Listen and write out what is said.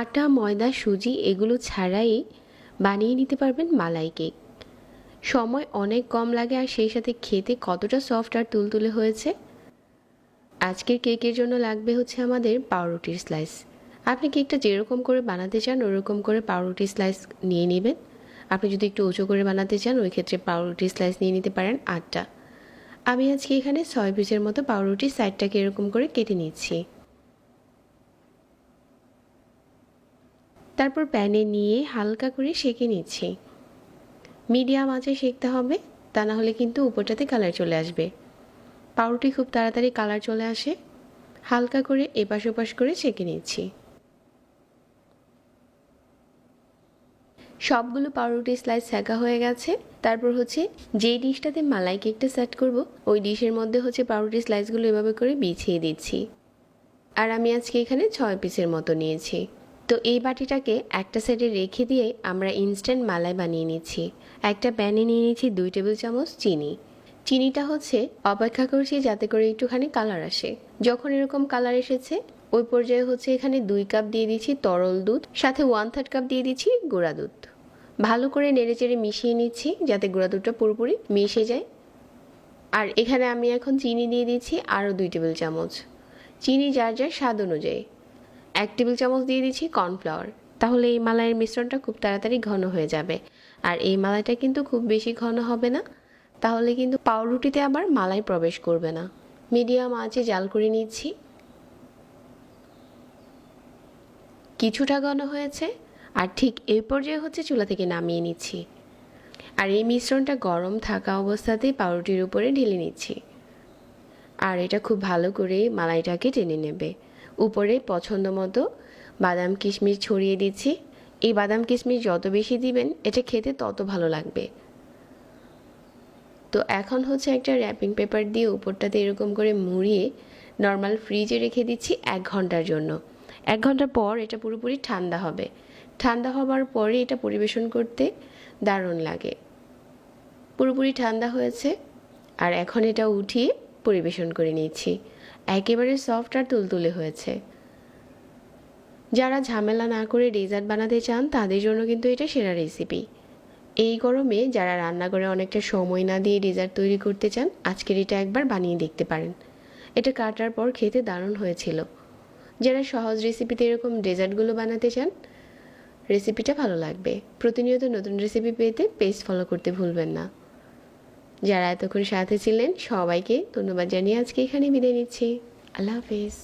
আটা, ময়দা, সুজি এগুলো ছাড়াই বানিয়ে নিতে পারবেন মালাই কেক। সময় অনেক কম লাগে আর সেই সাথে খেতে কতটা সফট আর তুলতুলে হয়েছে। আজকের কেকের জন্য লাগবে হচ্ছে আমাদের পাউরুটির স্লাইস। আপনি কেকটা যেরকম করে বানাতে চান ওরকম করে পাউরুটির স্লাইস নিয়ে নেবেন। আপনি যদি একটু উঁচু করে বানাতে চান ওই ক্ষেত্রে পাউরুটির স্লাইস নিয়ে নিতে পারেন 8টা। আমি আজকে এখানে 6 পিসের মতো পাউরুটির সাইডটাকে এরকম করে কেটে নিচ্ছি। তারপর প্যানে নিয়ে হালকা করে সেঁকে নিচ্ছি। মিডিয়াম আঁচে সেঁকতে হবে, তা না হলে কিন্তু উপরটাতে কালার চলে আসবে। পাউরুটি খুব তাড়াতাড়ি কালার চলে আসে। হালকা করে এপাশ ওপাশ করে সেঁকে নিচ্ছি। সবগুলো পাউরুটি স্লাইস সেঁকা হয়ে গেছে। তারপর হচ্ছে যেই ডিশটাতে মালাই কেকটা সেট করব ওই ডিশের মধ্যে হচ্ছে পাউরুটি স্লাইসগুলো এভাবে করে বিছিয়ে দিচ্ছি। আর আমি আজকে এখানে 6 পিসের মতো নিয়েছি। তো এই বাটিটাকে একটা সাইডে রেখে দিয়ে আমরা ইনস্ট্যান্ট মালাই বানিয়ে নিচ্ছি। একটা প্যানে নিয়ে নিচ্ছি 2 টেবিল চামচ চিনি। চিনিটা হচ্ছে অপেক্ষা করছি যাতে করে একটুখানি কালার আসে। যখন এরকম কালার এসেছে ওই পর্যায়ে হচ্ছে এখানে 2 কাপ দিয়ে দিচ্ছি তরল দুধ, সাথে 1/3 কাপ দিয়ে দিচ্ছি গুঁড়া দুধ। ভালো করে নেড়েচেড়ে মিশিয়ে নিচ্ছি যাতে গুঁড়া দুধটা পুরোপুরি মিশে যায়। আর এখানে আমি এখন চিনি দিয়ে দিচ্ছি আরও 2 টেবিল চামচ। চিনি যার যার স্বাদ অনুযায়ী। 1 টেবিল চামচ দিয়ে দিচ্ছি কর্নফ্লাওয়ার। তাহলে এই মালাইয়ের মিশ্রণটা খুব তাড়াতাড়ি ঘন হয়ে যাবে। আর এই মালাইটা কিন্তু খুব বেশি ঘন হবে না, তাহলে কিন্তু পাউরুটিতে আবার মালাই প্রবেশ করবে না। মিডিয়াম আঁচে জাল করে নিচ্ছি। কিছুটা ঘন হয়েছে আর ঠিক এই পর্যায়ে হচ্ছে চুলা থেকে নামিয়ে নিচ্ছি। আর এই মিশ্রণটা গরম থাকা অবস্থাতেই পাউরুটির উপরে ঢেলে নিচ্ছি। আর এটা খুব ভালো করে মালাইটাকে টেনে নেবে। উপরে পছন্দ মতো বাদাম কিশমিশ ছড়িয়ে দিচ্ছি। এই বাদাম কিশমিশ যত বেশি দিবেন এটা খেতে তত ভালো লাগবে। তো এখন হচ্ছে একটা র্যাপিং পেপার দিয়ে উপরটাতে এরকম করে মুড়িয়ে নর্মাল ফ্রিজে রেখে দিচ্ছি 1 ঘন্টার জন্য। 1 ঘন্টা পর এটা পুরোপুরি ঠান্ডা হবে। ঠান্ডা হবার পরে এটা পরিবেশন করতে দারুণ লাগে। পুরোপুরি ঠান্ডা হয়েছে আর এখন এটা উঠিয়ে পরিবেশন করে নিচ্ছি। একেবারে সফট আর তুলতুলে হয়েছে। যারা ঝামেলা না করে ডেজার্ট বানাতে চান তাদের জন্য কিন্তু এটা সেরা রেসিপি। এই গরমে যারা রান্নাঘরে অনেকটা সময় না দিয়ে ডেজার্ট তৈরি করতে চান আজকের এটা একবার বানিয়ে দেখতে পারেন। এটা কাটার পর খেতে দারুণ হয়েছিল। যারা সহজ রেসিপিতে এরকম ডেজার্টগুলো বানাতে চান রেসিপিটা ভালো লাগবে। প্রতিনিয়ত নতুন রেসিপি পেতে পেজ ফলো করতে ভুলবেন না। যারা এতক্ষণ সাথে ছিলেন সবাইকে ধন্যবাদ জানিয়ে আজকে এখানে বিদায় নিচ্ছি। আল্লাহ হাফেজ।